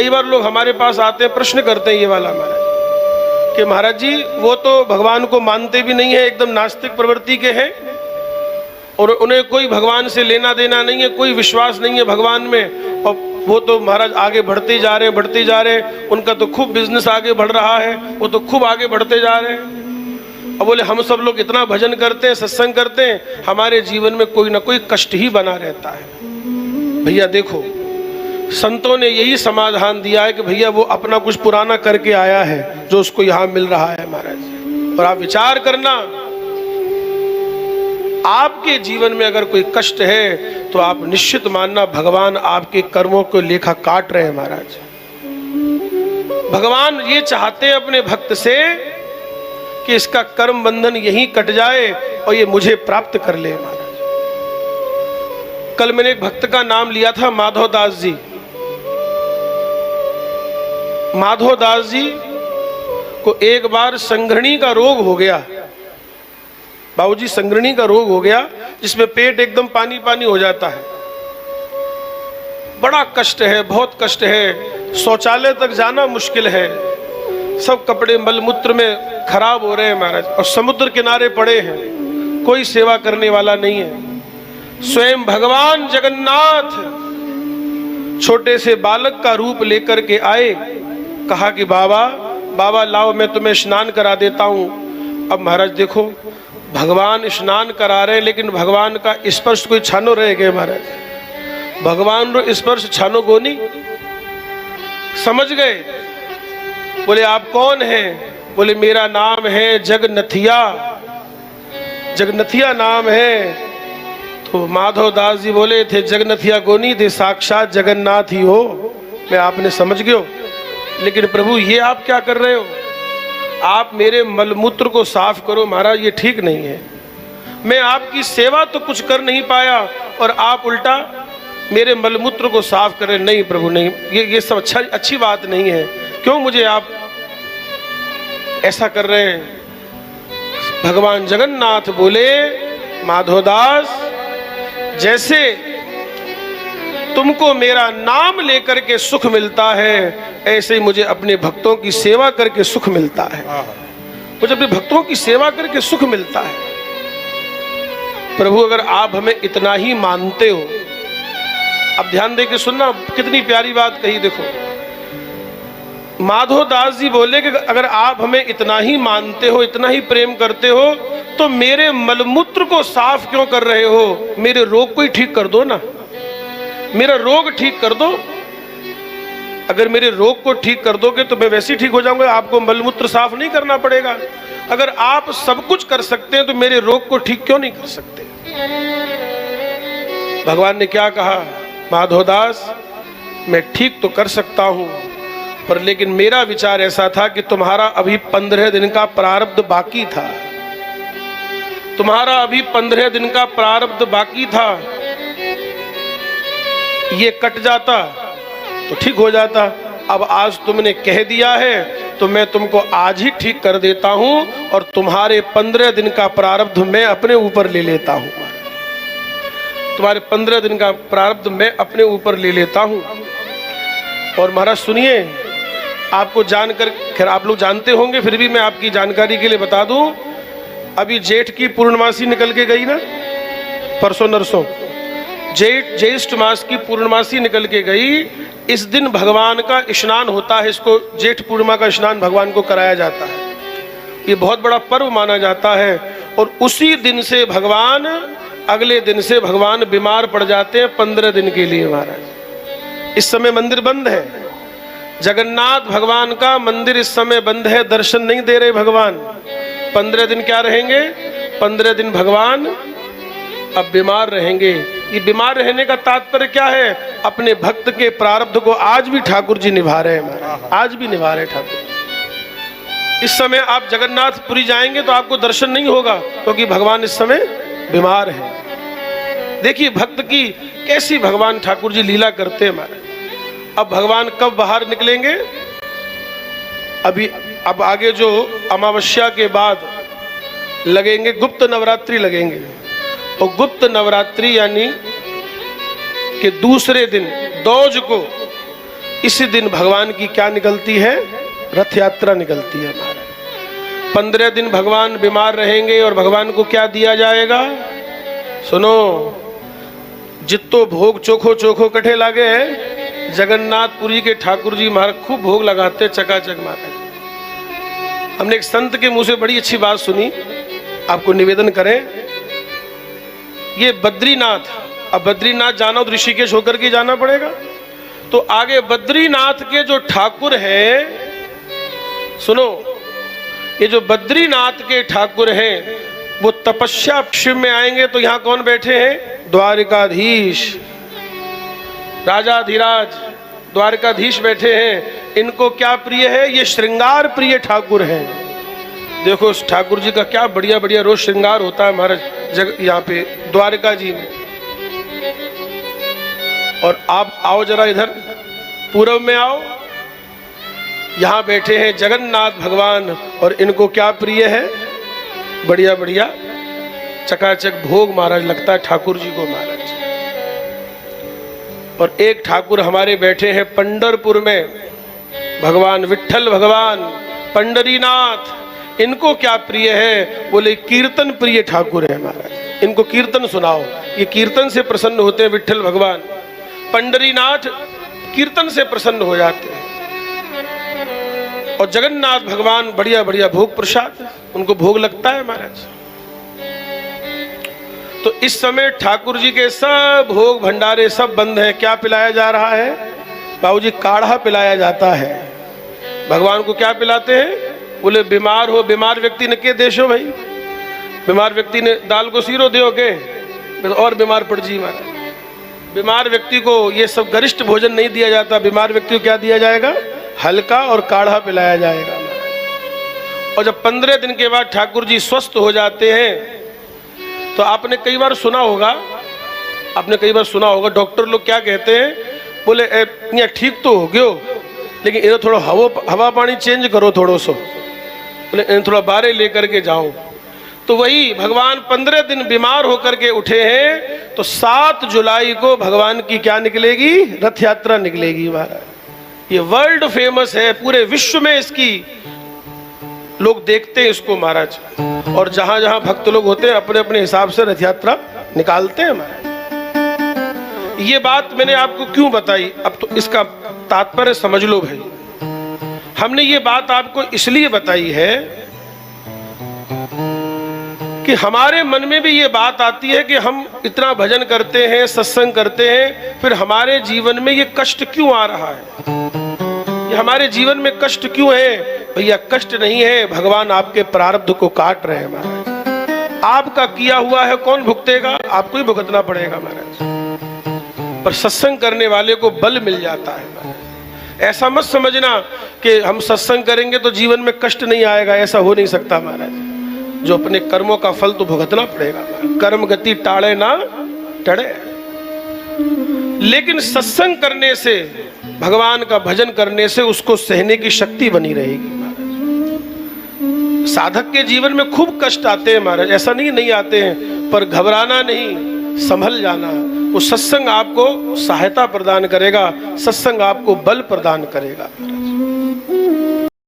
कई बार लोग हमारे पास आते हैं, प्रश्न करते हैं ये वाला महाराज कि महाराज जी वो तो भगवान को मानते भी नहीं है, एकदम नास्तिक प्रवृत्ति के हैं और उन्हें कोई भगवान से लेना देना नहीं है, कोई विश्वास नहीं है भगवान में, और वो तो महाराज आगे बढ़ते जा रहे हैं, बढ़ते जा रहे हैं, उनका तो खूब बिजनेस आगे बढ़ रहा है, वो तो खूब आगे बढ़ते जा रहे हैं। अब बोले हम सब लोग इतना भजन करते हैं, सत्संग करते हैं, हमारे जीवन में कोई ना कोई कष्ट ही बना रहता है। भैया देखो, संतों ने यही समाधान दिया है कि भैया वो अपना कुछ पुराना करके आया है जो उसको यहाँ मिल रहा है महाराज। और आप विचार करना, आपके जीवन में अगर कोई कष्ट है तो आप निश्चित मानना भगवान आपके कर्मों को लेखा काट रहे हैं महाराज। भगवान ये चाहते हैं अपने भक्त से कि इसका कर्म बंधन यहीं कट जाए और ये मुझे प्राप्त कर ले महाराज। कल मैंने एक भक्त का नाम लिया था, माधव दास जी। माधव दास जी को एक बार संघृणी का रोग हो गया। बाबूजी, संघृणी का रोग हो गया जिसमें पेट एकदम पानी पानी हो जाता है। बड़ा कष्ट है, बहुत कष्ट है, शौचालय तक जाना मुश्किल है, सब कपड़े मलमूत्र में खराब हो रहे हैं महाराज, और समुद्र किनारे पड़े हैं, कोई सेवा करने वाला नहीं है। स्वयं भगवान जगन्नाथ छोटे से बालक का रूप लेकर के आए, कहा कि बाबा बाबा लाओ मैं तुम्हें स्नान करा देता हूं। अब महाराज देखो, भगवान स्नान करा रहे, लेकिन भगवान का स्पर्श कोई छानो रह गए महाराज। भगवान रो स्पर्श छानो गोनी समझ गए। बोले आप कौन हैं? बोले मेरा नाम है जगन्नथिया, जगन्नथिया नाम है। तो माधव दास जी बोले थे जगन्नथिया गोनी थे, साक्षात जगन्नाथ ही हो, मैं आपने समझ गयो। लेकिन प्रभु ये आप क्या कर रहे हो? आप मेरे मलमूत्र को साफ करो। महाराज ये ठीक नहीं है, मैं आपकी सेवा तो कुछ कर नहीं पाया और आप उल्टा मेरे मलमूत्र को साफ करें। नहीं प्रभु नहीं, ये सब अच्छी बात नहीं है, क्यों मुझे आप ऐसा कर रहे हैं? भगवान जगन्नाथ बोले माधवदास, जैसे तुमको मेरा नाम लेकर के सुख मिलता है, ऐसे ही मुझे अपने भक्तों की सेवा करके सुख मिलता है। मुझे अपने भक्तों की सेवा करके सुख मिलता है। प्रभु अगर आप हमें इतना ही मानते हो, अब ध्यान दे के सुनना, कितनी प्यारी बात कही। देखो माधव दास जी बोले कि अगर आप हमें इतना ही मानते हो, इतना ही प्रेम करते हो, तो मेरे मलमूत्र को साफ क्यों कर रहे हो? मेरे रोग को ही ठीक कर दो ना, मेरा रोग ठीक कर दो। अगर मेरे रोग को ठीक कर दोगे तो मैं वैसे ही ठीक हो जाऊंगा, आपको मलमूत्र साफ नहीं करना पड़ेगा। अगर आप सब कुछ कर सकते हैं तो मेरे रोग को ठीक क्यों नहीं कर सकते? भगवान ने क्या कहा? माधवदास मैं ठीक तो कर सकता हूं, पर लेकिन मेरा विचार ऐसा था कि तुम्हारा अभी 15 दिन का प्रारब्ध बाकी था, तुम्हारा अभी 15 दिन का प्रारब्ध बाकी था। ये कट जाता तो ठीक हो जाता। अब आज तुमने कह दिया है तो मैं तुमको आज ही ठीक कर देता हूं और तुम्हारे 15 दिन का प्रारब्ध मैं अपने ऊपर ले लेता हूं। तुम्हारे 15 दिन का प्रारब्ध मैं अपने ऊपर ले लेता हूं। और महाराज सुनिए, आपको जानकर, खैर आप लोग जानते होंगे, फिर भी मैं आपकी जानकारी के लिए बता दूं, अभी जेठ की पूर्णमासी निकल के गई ना, परसों नरसों ज्येष्ठ मास की पूर्णमासी निकल के गई। इस दिन भगवान का स्नान होता है, इसको जेठ पूर्णिमा का स्नान भगवान को कराया जाता है। ये बहुत बड़ा पर्व माना जाता है। और उसी दिन से भगवान, अगले दिन से भगवान बीमार पड़ जाते हैं 15 दिन के लिए महाराज। इस समय मंदिर बंद है, जगन्नाथ भगवान का मंदिर इस समय बंद है, दर्शन नहीं दे रहे भगवान। 15 दिन क्या रहेंगे? 15 दिन भगवान अब बीमार रहेंगे। ये बीमार रहने का तात्पर्य क्या है? अपने भक्त के प्रारब्ध को आज भी ठाकुर जी निभा रहे हैं, आज भी निभा रहे ठाकुर। इस समय आप जगन्नाथपुरी जाएंगे तो आपको दर्शन नहीं होगा, क्योंकि भगवान इस समय बीमार है। देखिए भक्त की कैसी भगवान ठाकुर जी लीला करते हैं हमारे। अब भगवान कब बाहर निकलेंगे? अब आगे जो अमावस्या के बाद लगेंगे गुप्त नवरात्रि लगेंगे, और गुप्त नवरात्रि यानी कि दूसरे दिन, दौज को इसी दिन भगवान की क्या निकलती है? रथ यात्रा निकलती है महाराज। 15 दिन भगवान बीमार रहेंगे और भगवान को क्या दिया जाएगा? सुनो, जितो भोग चोखो चोखो कठे लागे है। जगन्नाथपुरी के ठाकुर जी महाराज खूब भोग लगाते चकाचक महाराज। हमने एक संत के मुंह से बड़ी अच्छी बात सुनी, आपको निवेदन करें। ये बद्रीनाथ, अब बद्रीनाथ जाना तो ऋषिकेश होकर के जाना पड़ेगा, तो आगे बद्रीनाथ के जो ठाकुर हैं, सुनो, ये जो बद्रीनाथ के ठाकुर हैं वो तपस्या शिव में आएंगे तो यहाँ कौन बैठे हैं? द्वारिकाधीश, राजाधिराज द्वारिकाधीश बैठे हैं। इनको क्या प्रिय है? ये श्रृंगार प्रिय ठाकुर हैं। देखो उस ठाकुर जी का क्या बढ़िया बढ़िया रोज श्रृंगार होता है महाराज यहाँ पे द्वारिका जी में। और आप आओ जरा इधर पूर्व में आओ, यहाँ बैठे हैं जगन्नाथ भगवान और इनको क्या प्रिय है? बढ़िया बढ़िया चकाचक भोग महाराज लगता है ठाकुर जी को महाराज। और एक ठाकुर हमारे बैठे हैं पंढरपुर में, भगवान विट्ठल भगवान पंडरीनाथ। इनको क्या प्रिय है? बोले कीर्तन प्रिय ठाकुर है महाराज। इनको कीर्तन सुनाओ, ये कीर्तन से प्रसन्न होते हैं। विट्ठल भगवान पंडरीनाथ कीर्तन से प्रसन्न हो जाते हैं। और जगन्नाथ भगवान बढ़िया बढ़िया भोग प्रसाद उनको भोग लगता है महाराज। तो इस समय ठाकुर जी के सब भोग भंडारे सब बंद हैं। क्या पिलाया जा रहा है? बाबूजी काढ़ा पिलाया जाता है। भगवान को क्या पिलाते हैं? बोले बीमार हो, बीमार व्यक्ति ने के देशो भाई, बीमार व्यक्ति ने दाल को सीरो दो के और बीमार पड़ जी महाराज। बीमार व्यक्ति को ये सब गरिष्ठ भोजन नहीं दिया जाता। बीमार व्यक्ति को क्या दिया जाएगा? हल्का और काढ़ा पिलाया जाएगा। और जब 15 दिन के बाद ठाकुर जी स्वस्थ हो जाते हैं तो आपने कई बार सुना होगा, डॉक्टर लोग क्या कहते हैं? बोले यहाँ ठीक तो हो गयो, लेकिन इन्हें थोड़ा हवा पानी चेंज करो थोड़ो सो, बोले इन्हें थोड़ा बाहर लेकर के जाओ। तो वही भगवान 15 दिन बीमार होकर के उठे हैं, तो 7 जुलाई को भगवान की क्या निकलेगी? रथ यात्रा निकलेगी महाराज। ये वर्ल्ड फेमस है, पूरे विश्व में इसकी लोग देखते हैं इसको महाराज। और जहां जहां भक्त लोग होते हैं अपने अपने हिसाब से रथ यात्रा निकालते हैं महाराज। ये बात मैंने आपको क्यों बताई? अब तो इसका तात्पर्य समझ लो भाई। हमने ये बात आपको इसलिए बताई है कि हमारे मन में भी ये बात आती है कि हम इतना भजन करते हैं, सत्संग करते हैं, फिर हमारे जीवन में ये कष्ट क्यों आ रहा है? ये हमारे जीवन में कष्ट क्यों है? भैया कष्ट नहीं है, भगवान आपके प्रारब्ध को काट रहे हैं महाराज। आपका किया हुआ है कौन भुगतेगा? आपको ही भुगतना पड़ेगा महाराज। पर सत्संग करने वाले को बल मिल जाता है महाराज। ऐसा मत समझना कि हम सत्संग करेंगे तो जीवन में कष्ट नहीं आएगा, ऐसा हो नहीं सकता महाराज। जो अपने कर्मों का फल तो भुगतना पड़ेगा। कर्म गति टाड़े ना टड़े। लेकिन सत्संग करने से, भगवान का भजन करने से उसको सहने की शक्ति बनी रहेगी महाराज। साधक के जीवन में खूब कष्ट आते हैं महाराज, ऐसा नहीं आते हैं, पर घबराना नहीं, संभल जाना। वो सत्संग आपको सहायता प्रदान करेगा, सत्संग आपको बल प्रदान करेगा महाराज।